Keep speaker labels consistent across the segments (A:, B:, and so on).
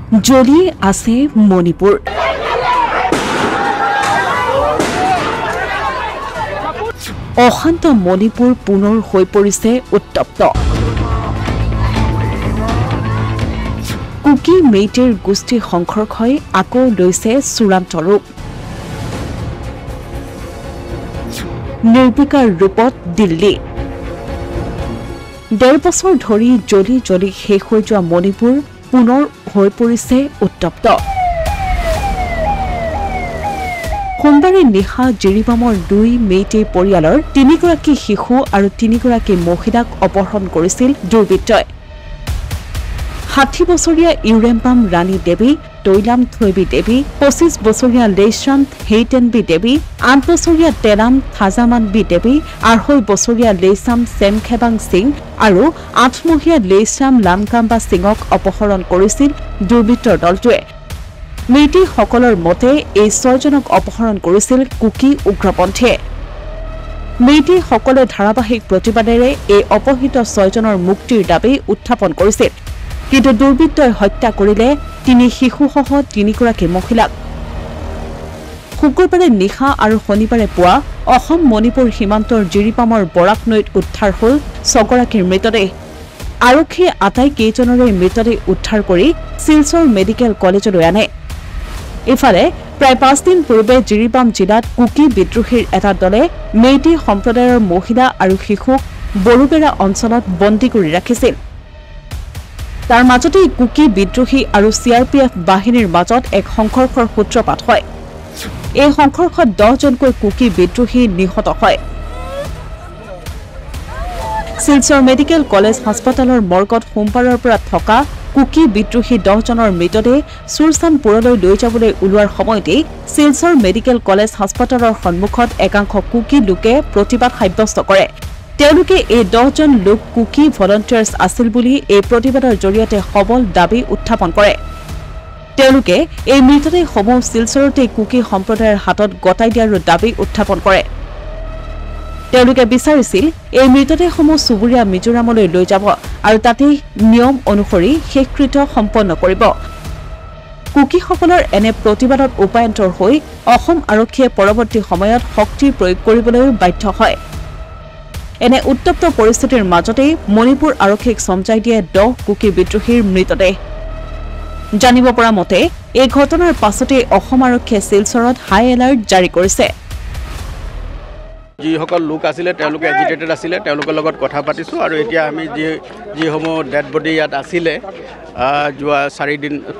A: জ্বলি আছে মণিপুৰ অশান্ত মণিপুৰ পুনৰ হৈ পৰিছে উত্তপ্ত কুকি মেইটেৰ গোষ্ঠী সংঘৰ্ষই আকৌ লৈছে চূড়ান্ত ৰূপ নিৰ্বিকাৰ ৰূপত দিল্লী 1.5 বছৰ ধৰি জ্বলি জ্বলি শেষ হৈ যোৱা মণিপুৰ পুনৰ হৈ পৰিছে উত্তপ্ত সোমবাৰে নিশা জিৰিবামৰ 2 মেইটে পৰিয়ালৰ 3 গৰাকী শিশু আৰু 3 গৰাকী মহিলাক অপহৰণ কৰিছিল দুৰ্বৃত্তই 60 বছৰীয়া ইউৰেম্পাম ৰাণী দেৱী তৈলাম থৈবী দেৱী 25 বছৰীয়া লেইশ্ৰান্ত হেইটেনবী দেৱী 8 বছৰীয়া তেলাম থাজামানবী দেৱী 2.5 বছৰীয়া লেইচাম চেমখেবাং সিং আৰু 8 মহীয়া লেইচাম লামকাম্বা সিঙক অপহৰণ কৰিছিল দুৰ্বৃত্তৰ দলটোৱে মেইটি সকলৰ মতে এই 6 জনক অপহৰণ কৰিছিল কুকি উগ্ৰপন্থীয়ে মেইটি সকলে ধাৰাবাহিক প্ৰতিবাদেৰে এই অপহৃত 6 জনৰ মুক্তিৰ দাবী উত্থাপন কৰিছিল কিন্তু দুৰ্বৃত্তই হত্যা কৰিলে 3 শিশুসহ 3 গৰাকী মহিলাক শুক্ৰবাৰে নিশা আৰু শনিবাৰে পুৱা অসম মণিপুৰ সীমান্তৰ জিৰিপামৰ বৰাক নৈত উদ্ধাৰ হ'ল 6 গৰাকীৰ মৃতদেহ আৰক্ষীয়ে আটাইকেইজনৰে মৃতদেহ উদ্ধাৰ কৰি শিলচৰ মেডিকেল কলেজলৈ আনে ইফালে প্ৰায় 5 দিন পূৰ্বে জিৰিপাম জিলাত কুকি বিদ্ৰোহীৰ এটা দলে মেইটি সম্প্ৰদায়ৰ মহিলা আৰু শিশুক বৰুবেৰা অঞ্চলত বন্দী কৰি ৰাখিছিল তাৰ মাজতে কুকি বিদ্ৰোহী আৰু সিআৰপিএফ বাহিনীৰ মাজত এক সংঘৰ্ষৰ সূত্ৰপাত হয় এই সংঘৰ্ষত 10 জনকৈ কুকি বিদ্ৰোহী নিহত হয় শিলচৰ মেডিকেল কলেজ হাস্পতালৰ মৰ্গত সোমবাৰৰ পৰা থকা কুকি বিদ্ৰোহী 10 জনৰ মৃতদেহ সুৰচানপুৰলৈ লৈ যাবলৈ ওলোৱাৰ সময়তে শিলচৰ মেডিকেল কলেজ হাস্পতালৰ সন্মুখত একাংশ কুকি লোকে প্ৰতিবাদ সাব্যস্ত কৰে তেওঁলোকে এই 10 জন লোক কুকি ভলান্টিয়াৰ্স আছিল বুলি এই প্ৰতিবাদৰ জৰিয়তে সবল দাবী উত্থাপন কৰে তেওঁলোকে এই মৃতদেহসমূহ শিলচৰতে কুকি সম্প্ৰদায়ৰ হাতত গতাই দিয়াৰ দাবী উত্থাপন কৰে তেওঁলোকে বিচাৰিছিল এই মৃতদেহসমূহ সুবুৰীয়া মিজোৰামলৈ লৈ যাব আৰু তাতে নিয়ম অনুসৰি শেষকৃত্য সম্পন্ন কৰিব কুকিসকলৰ এনে প্ৰতিবাদত উপায়ন্তৰ হৈ অসম আৰক্ষীয়ে পৰৱৰ্তী সময়ত শক্তি প্ৰয়োগ কৰিবলৈ বাধ্য হয় এনে উত্তপ্ত পৰিস্থিতিৰ মাজতে মণিপুৰ আৰক্ষীক সমজাই দিয়ে 10 কুকি বিদ্ৰোহীৰ মৃতদেহ জানিব পৰা মতে এই ঘটনাৰ পাছতে অসম আৰক্ষীয়ে শিলচৰত হাই এলাৰ্ট জাৰি কৰিছে
B: যিসকল লোক আছিলে তেওঁলোকে এজিটেটেড আছিলে তেওঁলোকৰ লগত কথা পাতিছো আৰু এতিয়া আমি যিসমূহ ডেড বডি ইয়াত আছিলে যোৱা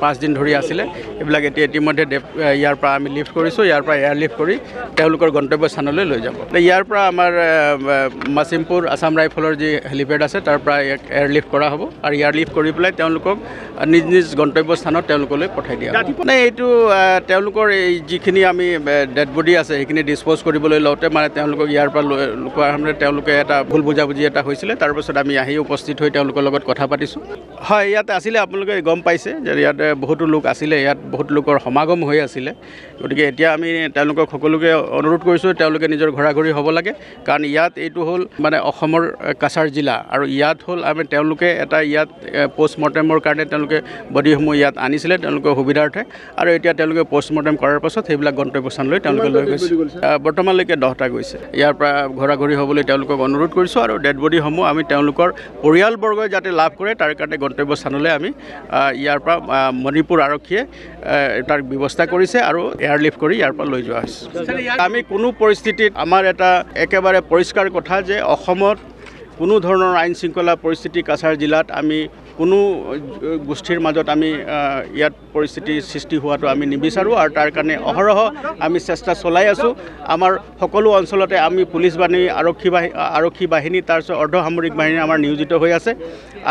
B: 5 দিন ধৰি আছিলে এইবিলাক এতিয়া ইতিমধ্যে ইয়াৰ পৰা আমি লিফ্ট কৰিছোঁ ইয়াৰ পৰা এয়াৰ লিফ্ট কৰি তেওঁলোকৰ গন্তব্য স্থানলৈ লৈ যাব ইয়াৰ পৰা আমাৰ মাছিমপুৰ আছাম ৰাইফলৰ যি হেলিপেড আছে তাৰ পৰা এয়াৰ লিফ্ট কৰা হ'ব আৰু এয়াৰ লিফ্ট কৰি পেলাই তেওঁলোকক নিজ নিজ গন্তব্য স্থানত তেওঁলোকলৈ পঠাই দিয়া মানে এইটো তেওঁলোকৰ এই যিখিনি আমি ডেড বডি আছে সেইখিনি ডিছপ'জ কৰিবলৈ লওঁতে মানে তেওঁলোকক ইয়াৰ পৰা লোৱাৰ সময়ত তেওঁলোকে এটা ভুল বুজাবুজি এটা হৈছিলে তাৰপিছত আমি আহি উপস্থিত হৈ তেওঁলোকৰ লগত কথা পাতিছোঁ হয় ইয়াতে আছিলে আপোনালোকে গম পাইছে যে ইয়াতে বহুতো লোক আছিলে ইয়াত বহুত লোকৰ সমাগম হৈ আছিলে গতিকে এতিয়া আমি তেওঁলোকক সকলোকে অনুৰোধ কৰিছোঁ তেওঁলোকে নিজৰ ঘৰাঘৰি হ'ব লাগে কাৰণ ইয়াত এইটো হ'ল মানে অসমৰ কাছাৰ জিলা আৰু ইয়াত হ'ল আমি তেওঁলোকে এটা ইয়াত পোষ্টমৰ্টেমৰ কাৰণে তেওঁলোকে বডিসমূহ ইয়াত আনিছিলে তেওঁলোকৰ সুবিধাৰ্থে আৰু এতিয়া তেওঁলোকে পোষ্টমৰ্টেম কৰাৰ পাছত সেইবিলাক গন্তব্যস্থানলৈ তেওঁলোকে লৈ গৈছে বৰ্তমানলৈকে 10টা গৈছে ইয়াৰ পৰা ঘৰাঘৰি হ'বলৈ তেওঁলোকক অনুৰোধ কৰিছোঁ আৰু ডেড বডিসমূহ আমি তেওঁলোকৰ পৰিয়ালবৰ্গই যাতে লাভ কৰে তাৰ কাৰণে গন্তব্যস্থানলৈ আমি ইয়াৰ পৰা মণিপুৰ আৰক্ষীয়ে তাৰ ব্যৱস্থা কৰিছে আৰু এয়াৰ লিফ্ট কৰি ইয়াৰ পৰা লৈ যোৱা হৈছে আমি কোনো পৰিস্থিতিত আমাৰ এটা একেবাৰে পৰিষ্কাৰ কথা যে অসমত কোনো ধৰণৰ আইন শৃংখলা পৰিস্থিতি কাছাৰ জিলাত আমি কোনো গোষ্ঠীৰ মাজত আমি ইয়াত পৰিস্থিতি সৃষ্টি হোৱাটো আমি নিবিচাৰোঁ আৰু তাৰ কাৰণে অহৰহ আমি চেষ্টা চলাই আছোঁ আমাৰ সকলো অঞ্চলতে আমি পুলিচ বাহিনী আৰক্ষী বাহিনী তাৰপিছত অৰ্ধসামৰিক বাহিনী আমাৰ নিয়োজিত হৈ আছে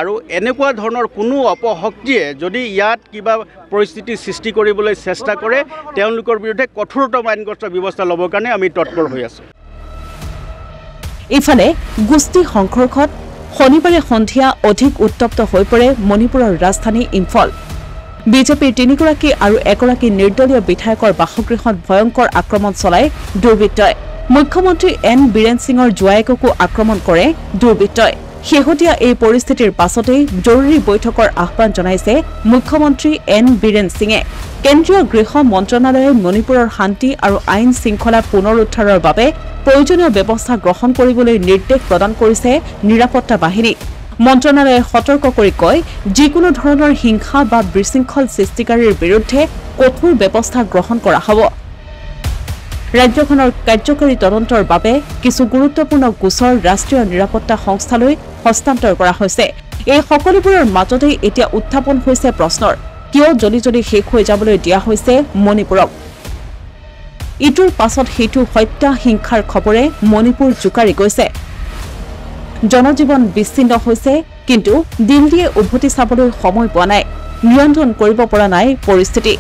B: আৰু এনেকুৱা ধৰণৰ কোনো অপশক্তিয়ে যদি ইয়াত কিবা পৰিস্থিতি সৃষ্টি কৰিবলৈ চেষ্টা কৰে তেওঁলোকৰ বিৰুদ্ধে কঠোৰতম আইনগত ব্যৱস্থা ল'বৰ কাৰণে আমি তৎপৰ হৈ আছোঁ
A: ইফালে গোষ্ঠী সংঘৰ্ষত শনিবাৰে সন্ধিয়া অধিক উত্তপ্ত হৈ পৰে মণিপুৰৰ ৰাজধানী ইম্ফল বিজেপিৰ 3 গৰাকী আৰু 1 গৰাকী নিৰ্দলীয় বিধায়কৰ বাসগৃহত ভয়ংকৰ আক্ৰমণ চলায় দুৰ্বৃত্তই মুখ্যমন্ত্ৰী এন বীৰেন সিঙৰ জোৱায়েককো আক্ৰমণ কৰে দুৰ্বৃত্তই শেহতীয়া এই পৰিস্থিতিৰ পাছতেই জৰুৰী বৈঠকৰ আহ্বান জনাইছে মুখ্যমন্ত্ৰী এন বীৰেন সিঙে কেন্দ্ৰীয় গৃহ মন্ত্ৰণালয়ে মণিপুৰৰ শান্তি আৰু আইন শৃংখলা পুনৰুদ্ধাৰৰ বাবে প্ৰয়োজনীয় ব্যৱস্থা গ্ৰহণ কৰিবলৈ নিৰ্দেশ প্ৰদান কৰিছে নিৰাপত্তা বাহিনী মন্ত্ৰণালয়ে সতৰ্ক কৰি কয় যিকোনো ধৰণৰ হিংসা বা বিশৃংখল সৃষ্টিকাৰীৰ বিৰুদ্ধে কঠোৰ ব্যৱস্থা গ্ৰহণ কৰা হ'ব ৰাজ্যখনৰ কাৰ্যকৰী তদন্তৰ বাবে কিছু গুৰুত্বপূৰ্ণ গোচৰ ৰাষ্ট্ৰীয় নিৰাপত্তা সংস্থালৈ হস্তান্তৰ কৰা হৈছে এই সকলোবোৰৰ মাজতেই এতিয়া উত্থাপন হৈছে প্ৰশ্নৰ কিয় জলি শেষ হৈ যাবলৈ দিয়া হৈছে মণিপুৰক ইটোৰ পাছত সেইটো হত্যা হিংসাৰ খবৰে মণিপুৰ জোকাৰি গৈছে জনজীৱন বিচ্ছিন্ন হৈছে কিন্তু দিল্লীয়ে উভতি চাবলৈ সময় পোৱা নাই নিয়ন্ত্ৰণ কৰিব পৰা নাই পৰিস্থিতি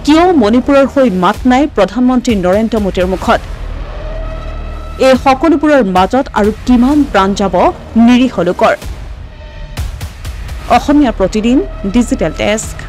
A: কিয় মণিপুৰৰ হৈ মাত নাই প্ৰধানমন্ত্ৰী নৰেন্দ্ৰ মোদীৰ মুখত এই সকলোবোৰৰ মাজত আৰু কিমান প্ৰাণ যাব নিৰীহ লোকৰ অসমীয়া প্ৰতিদিন ডিজিটেল ডেস্ক